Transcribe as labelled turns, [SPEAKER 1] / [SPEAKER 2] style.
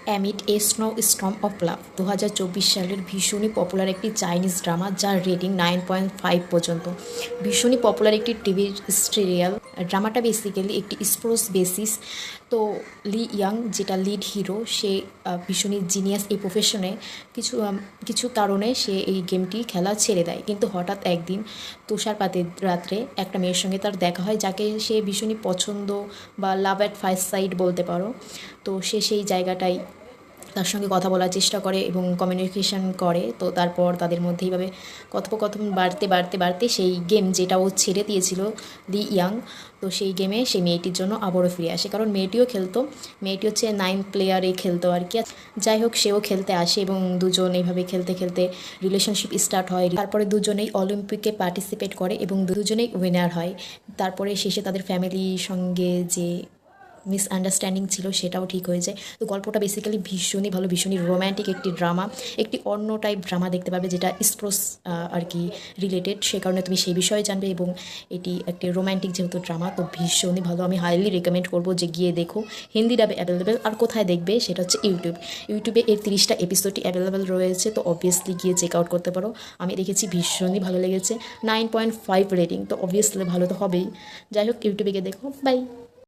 [SPEAKER 1] Amid A স্নোস্টর্ম of love 2024 সালের ভীষণই popular একটি চাইনিজ ড্রামা, যার রেটিং 9.5 পর্যন্ত। ভীষণই পপুলার একটি টিভি সিরিয়াল। ড্রামাটা বেসিক্যালি একটি স্পোর্টস বেসিস। তো লি ইয়াং, যেটা লিড হিরো, সে ভীষণই জিনিয়াস এই প্রফেশনে। কিছু কারণে সে এই গেমটি খেলা ছেড়ে দেয়, কিন্তু হঠাৎ একদিন তুষারপাতের রাত্রে একটা মেয়ের সঙ্গে তার দেখা হয়, যাকে সে ভীষণই পছন্দ বা লাভ অ্যাট ফার্স্ট সাইট বলতে পারো। তো সে সেই জায়গাটায় তার সঙ্গে কথা বলার চেষ্টা করে এবং কমিউনিকেশন করে। তো তারপর তাদের মধ্যে এইভাবে কথোপকথন বাড়তে বাড়তে বাড়তে সেই গেম যেটা ও ছেড়ে দিয়েছিল লি ইয়াং, তো সেই গেমে সেই মেয়েটির জন্য আবারও ফিরে আসে, কারণ মেয়েটিও খেলতো। মেয়েটি হচ্ছে 9 প্লেয়ারে খেলতো আর কি। যাই হোক, সেও খেলতে আসে এবং দুজন এইভাবে খেলতে খেলতে রিলেশনশিপ স্টার্ট হয়। তারপরে দুজনেই অলিম্পিকে পার্টিসিপেট করে এবং দুজনেই উইনার হয়। তারপরে শেষে তাদের ফ্যামিলির সঙ্গে যে মিসআন্ডারস্ট্যান্ডিং ছিল সেটাও ঠিক হয়ে যায়। তো গল্পটা বেসিক্যালি ভীষণই ভালো, ভীষণই রোম্যান্টিক একটি ড্রামা, একটি অন্য টাইপ ড্রামা দেখতে পাবে, যেটা স্পোর্টস আর কি রিলেটেড। সে কারণে তুমি সেই বিষয়ে জানবে, এবং এটি একটি রোম্যান্টিক যেহেতু ড্রামা, তো ভীষণই ভালো। আমি হাইলি রেকমেন্ড করবো যে গিয়ে দেখো। হিন্দি ডাবে অ্যাভেলেবেল। আর কোথায় দেখবে সেটা হচ্ছে ইউটিউবে এর 30টা এপিসোডই অ্যাভেলেবেল রয়েছে, তো অবভিয়াসলি গিয়ে চেক আউট করতে পারো। আমি দেখেছি, ভীষণই ভালো লেগেছে। 9.5 রেটিং, তো অবভিয়াসলি ভালো তো হবেই। যাই হোক, ইউটিউবে গিয়ে দেখো। বাই।